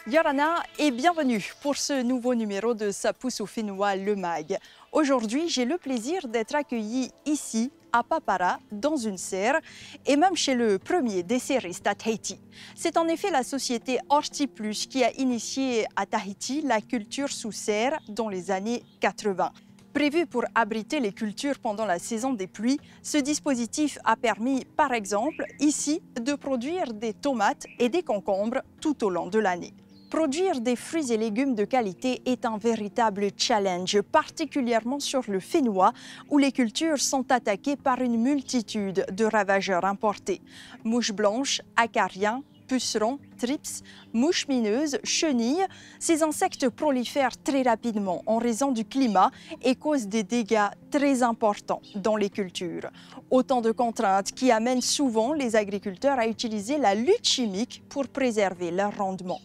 Yorana et bienvenue pour ce nouveau numéro de Ça pousse au Fénois, le MAG. Aujourd'hui, j'ai le plaisir d'être accueillie ici, à Papara, dans une serre, et même chez le premier des serristes à Tahiti. C'est en effet la société HortiPlus qui a initié à Tahiti la culture sous serre dans les années 80. Prévu pour abriter les cultures pendant la saison des pluies, ce dispositif a permis, par exemple, ici, de produire des tomates et des concombres tout au long de l'année. Produire des fruits et légumes de qualité est un véritable challenge, particulièrement sur le Fénois, où les cultures sont attaquées par une multitude de ravageurs importés. Mouches blanches, acariens, pucerons, trips, mouches mineuses, chenilles, ces insectes prolifèrent très rapidement en raison du climat et causent des dégâts très importants dans les cultures. Autant de contraintes qui amènent souvent les agriculteurs à utiliser la lutte chimique pour préserver leur rendement.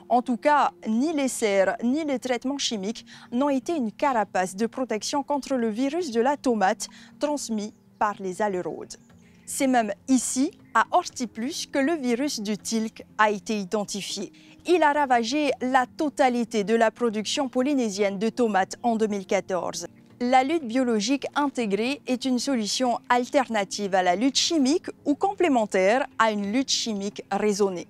En tout cas, ni les serres ni les traitements chimiques n'ont été une carapace de protection contre le virus de la tomate transmis par les alérodes. C'est même ici, à HortiPlus, que le virus du tilk a été identifié. Il a ravagé la totalité de la production polynésienne de tomates en 2014. La lutte biologique intégrée est une solution alternative à la lutte chimique ou complémentaire à une lutte chimique raisonnée.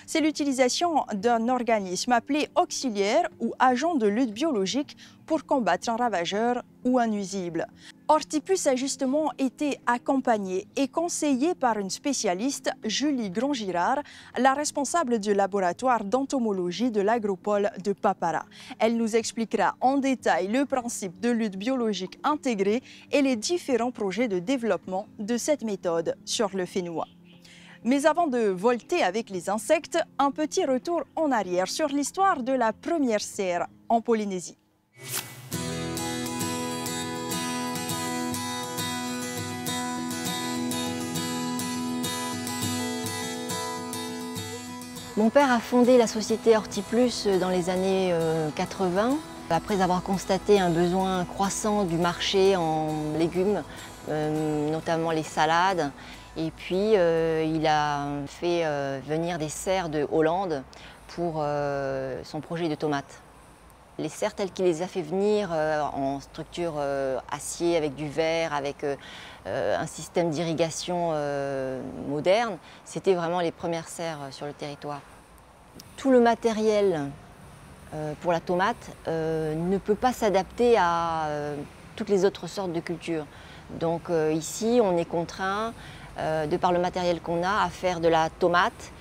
C'est l'utilisation d'un organisme appelé auxiliaire ou agent de lutte biologique pour combattre un ravageur ou un nuisible. HortiPlus a justement été accompagné et conseillé par une spécialiste, Julie Grand-Girard, la responsable du laboratoire d'entomologie de l'agropole de Papara. Elle nous expliquera en détail le principe de lutte biologique intégrée et les différents projets de développement de cette méthode sur le Fénois. Mais avant de volter avec les insectes, un petit retour en arrière sur l'histoire de la première serre en Polynésie. Mon père a fondé la société HortiPlus dans les années 80, après avoir constaté un besoin croissant du marché en légumes, notamment les salades. Et puis, il a fait venir des serres de Hollande pour son projet de tomates. Les serres telles qu'il les a fait venir en structure acier avec du verre, avec un système d'irrigation moderne, c'était vraiment les premières serres sur le territoire. Tout le matériel pour la tomate ne peut pas s'adapter à toutes les autres sortes de cultures. Donc ici, on est contraint, de par le matériel qu'on a, à faire de la tomate,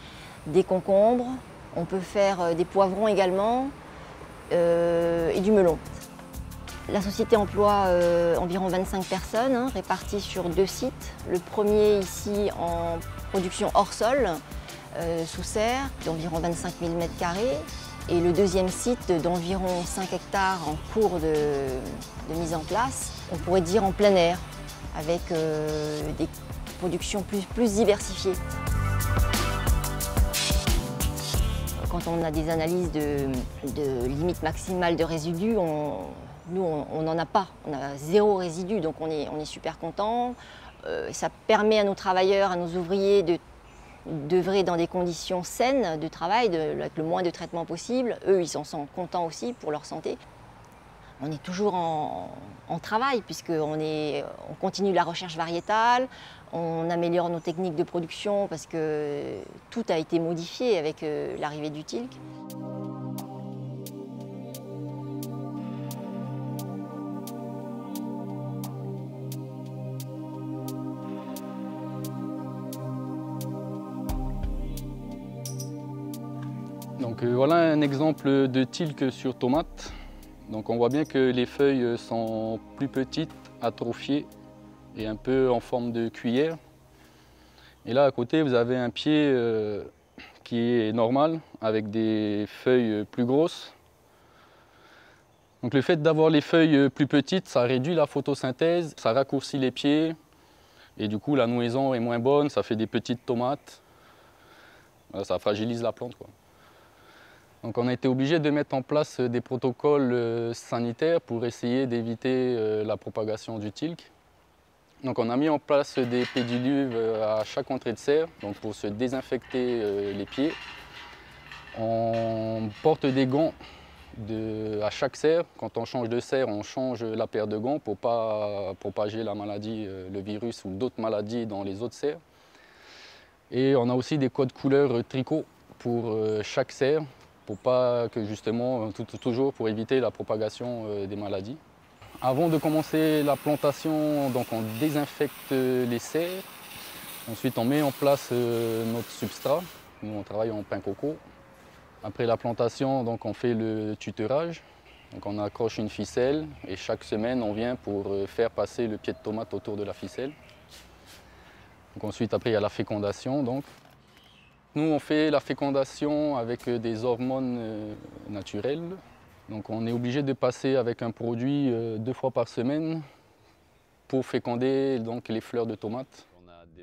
des concombres, on peut faire des poivrons également et du melon. La société emploie environ 25 personnes, réparties sur 2 sites. Le premier ici en production hors sol, sous serre, d'environ 25 000 m², et le deuxième site d'environ 5 hectares en cours de mise en place, on pourrait dire en plein air, avec des production plus diversifiée. Quand on a des analyses de limite maximale de résidus, nous on n'en a pas, on a 0 résidu, donc on est super content. Ça permet à nos travailleurs, à nos ouvriers d'œuvrer dans des conditions saines de travail, avec le moins de traitements possible. Eux, ils en sont contents aussi pour leur santé. On est toujours en travail puisqu'on continue la recherche variétale, on améliore nos techniques de production parce que tout a été modifié avec l'arrivée du tilk. Donc voilà un exemple de tilk sur tomate. Donc on voit bien que les feuilles sont plus petites, atrophiées et un peu en forme de cuillère. Et là à côté vous avez un pied qui est normal avec des feuilles plus grosses. Donc le fait d'avoir les feuilles plus petites, ça réduit la photosynthèse, ça raccourcit les pieds et du coup la nouaison est moins bonne, ça fait des petites tomates. Voilà, ça fragilise la plante, quoi. Donc on a été obligé de mettre en place des protocoles sanitaires pour essayer d'éviter la propagation du tilk. Donc on a mis en place des pédiluves à chaque entrée de serre, donc pour se désinfecter les pieds. On porte des gants à chaque serre. Quand on change de serre, on change la paire de gants pour ne pas propager la maladie, le virus ou d'autres maladies dans les autres serres. Et on a aussi des codes couleurs tricot pour chaque serre, pour pas que justement, toujours pour éviter la propagation des maladies. Avant de commencer la plantation, donc on désinfecte les serres. Ensuite, on met en place notre substrat. Nous, on travaille en pain coco. Après la plantation, donc, on fait le tutorage. Donc, on accroche une ficelle et chaque semaine, on vient pour faire passer le pied de tomate autour de la ficelle. Donc, ensuite, après, il y a la fécondation. Donc. Nous, on fait la fécondation avec des hormones naturelles. Donc, on est obligé de passer avec un produit 2 fois par semaine pour féconder donc, les fleurs de tomates.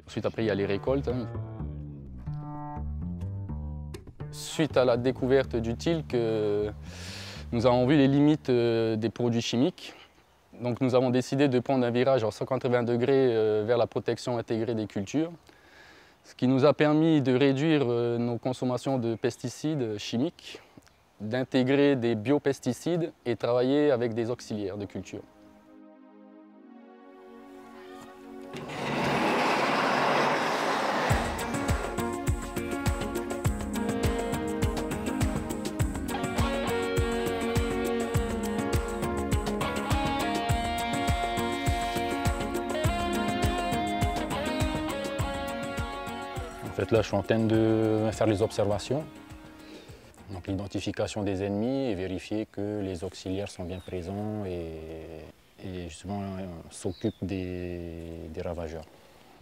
Ensuite, après, il y a les récoltes. Suite à la découverte du tilk, nous avons vu les limites des produits chimiques. Donc, nous avons décidé de prendre un virage à 180 degrés vers la protection intégrée des cultures, ce qui nous a permis de réduire nos consommations de pesticides chimiques, d'intégrer des biopesticides et travailler avec des auxiliaires de culture. En fait, là, je suis en train de faire les observations, donc l'identification des ennemis et vérifier que les auxiliaires sont bien présents et justement s'occupent des ravageurs.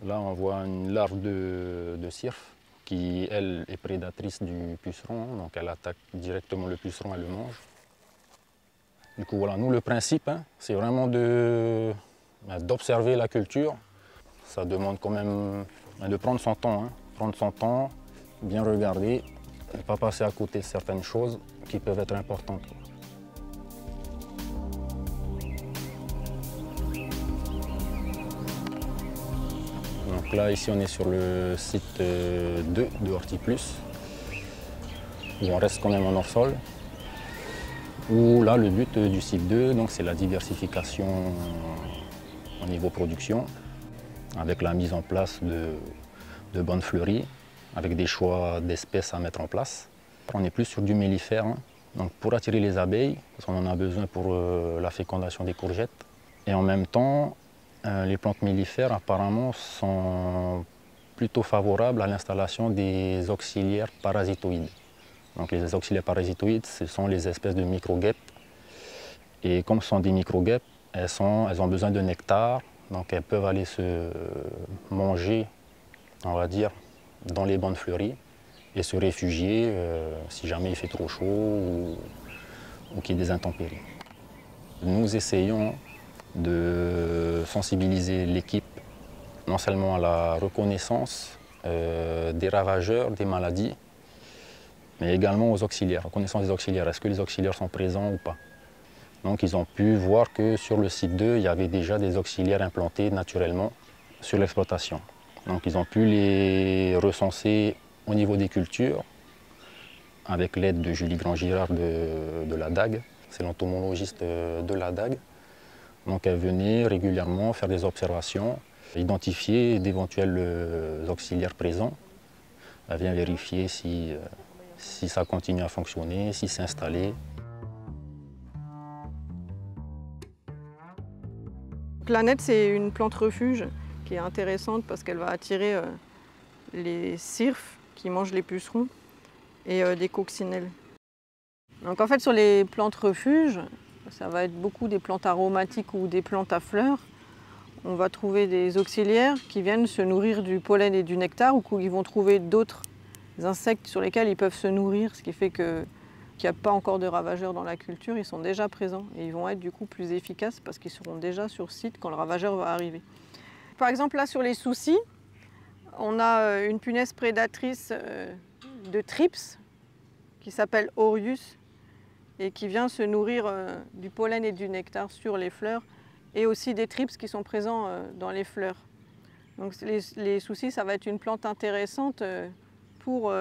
Là, on voit une larve de cirfe qui, elle, est prédatrice du puceron, donc elle attaque directement le puceron, elle le mange. Du coup, voilà, nous, le principe, c'est vraiment d'observer la culture. Ça demande quand même de prendre son temps. Prendre son temps, bien regarder, ne pas passer à côté de certaines choses qui peuvent être importantes. Donc là, ici, on est sur le site 2 de HortiPlus, où on reste quand même en hors-sol. Où là, le but du site 2, c'est la diversification au niveau production, avec la mise en place de bonnes fleuries, avec des choix d'espèces à mettre en place. On est plus sur du mellifère, donc pour attirer les abeilles, parce qu'on en a besoin pour la fécondation des courgettes. Et en même temps, les plantes mellifères apparemment sont plutôt favorables à l'installation des auxiliaires parasitoïdes. Donc les auxiliaires parasitoïdes, ce sont les espèces de micro-guêpes. Et comme ce sont des micro-guêpes, elles ont besoin de nectar, donc elles peuvent aller se manger, on va dire, dans les bandes fleuries et se réfugier si jamais il fait trop chaud ou qu'il y ait des intempéries. Nous essayons de sensibiliser l'équipe non seulement à la reconnaissance des ravageurs, des maladies, mais également aux auxiliaires, reconnaissance des auxiliaires. Est-ce que les auxiliaires sont présents ou pas? Donc ils ont pu voir que sur le site 2, il y avait déjà des auxiliaires implantés naturellement sur l'exploitation. Donc ils ont pu les recenser au niveau des cultures avec l'aide de Julie Grand-Girard de la DAG, c'est l'entomologiste de la DAG. Donc elle venait régulièrement faire des observations, identifier d'éventuels auxiliaires présents. Elle vient vérifier si ça continue à fonctionner, si c'est installé. Planète, c'est une plante refuge qui est intéressante parce qu'elle va attirer les cirfes qui mangent les pucerons et des coccinelles. Donc en fait sur les plantes refuges, ça va être beaucoup des plantes aromatiques ou des plantes à fleurs. On va trouver des auxiliaires qui viennent se nourrir du pollen et du nectar ou qu'ils vont trouver d'autres insectes sur lesquels ils peuvent se nourrir, ce qui fait qu'il n'y a pas encore de ravageurs dans la culture, ils sont déjà présents et ils vont être du coup plus efficaces parce qu'ils seront déjà sur site quand le ravageur va arriver. Par exemple, là, sur les soucis, on a une punaise prédatrice de Thrips qui s'appelle Aureus et qui vient se nourrir du pollen et du nectar sur les fleurs et aussi des Thrips qui sont présents dans les fleurs. Donc les soucis, ça va être une plante intéressante pour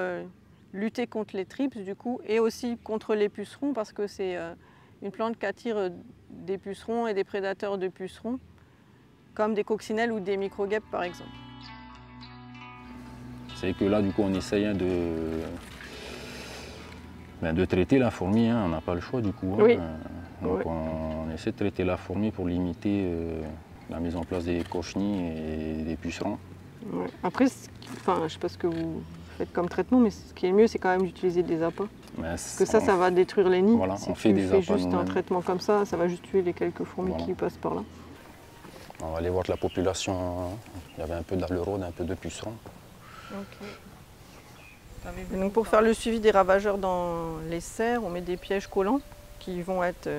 lutter contre les thrips du coup et aussi contre les pucerons parce que c'est une plante qui attire des pucerons et des prédateurs de pucerons comme des coccinelles ou des microguêpes par exemple. C'est que là du coup on essaye de traiter la fourmi, hein. On n'a pas le choix du coup. Oui. Donc Oui. on essaie de traiter la fourmi pour limiter la mise en place des cochenilles et des pucerons. Ouais. Après, je ne sais pas ce que vous faites comme traitement, mais ce qui est mieux, c'est quand même d'utiliser des appâts. Parce que ça va détruire les nids. Voilà, si on fait tu des fais appâts juste un nous-mêmes. traitement comme ça va juste tuer les quelques fourmis Voilà. qui passent par là. On va aller voir que la population, il y avait un peu d'arleraude, un peu de pucerons. Et donc pour faire le suivi des ravageurs dans les serres, on met des pièges collants qui vont être,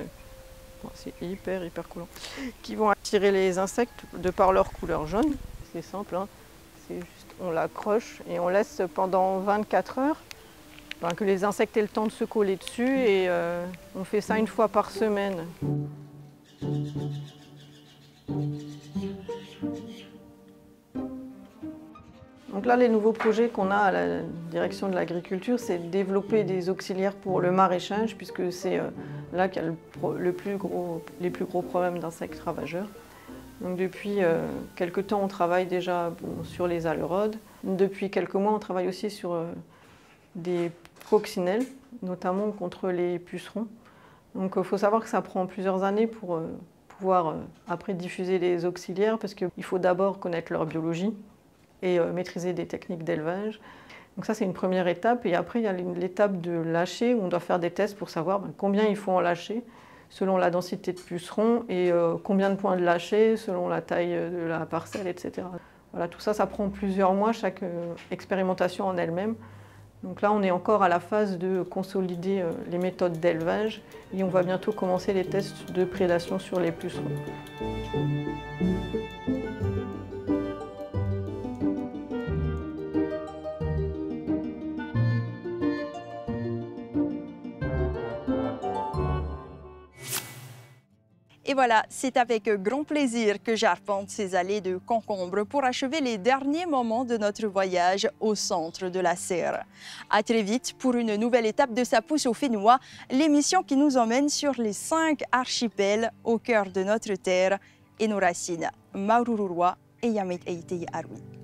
c'est hyper collant, qui vont attirer les insectes de par leur couleur jaune. C'est simple, hein. C'est juste, on l'accroche et on laisse pendant 24 heures que les insectes aient le temps de se coller dessus et on fait ça une fois par semaine. Donc là, les nouveaux projets qu'on a à la direction de l'agriculture, c'est de développer des auxiliaires pour le maraîchage, puisque c'est là qu'il y a les plus gros problèmes d'insectes ravageurs. Donc depuis quelques temps, on travaille déjà sur les aleraudes. Depuis quelques mois, on travaille aussi sur des coccinelles, notamment contre les pucerons. Donc il faut savoir que ça prend plusieurs années pour pouvoir après diffuser les auxiliaires, parce qu'il faut d'abord connaître leur biologie et maîtriser des techniques d'élevage. Donc ça, c'est une première étape. Et après, il y a l'étape de lâcher, où on doit faire des tests pour savoir combien il faut en lâcher, selon la densité de pucerons, et combien de points de lâcher, selon la taille de la parcelle, etc. Voilà, tout ça, ça prend plusieurs mois, chaque expérimentation en elle-même. Donc là, on est encore à la phase de consolider les méthodes d'élevage, et on va bientôt commencer les tests de prédation sur les pucerons. Et voilà, c'est avec grand plaisir que j'arpente ces allées de concombres pour achever les derniers moments de notre voyage au centre de la serre. À très vite pour une nouvelle étape de Ça pousse au Fénois, l'émission qui nous emmène sur les 5 archipels au cœur de notre terre et nos racines, Maurururua et Yamit Eiti Arwi.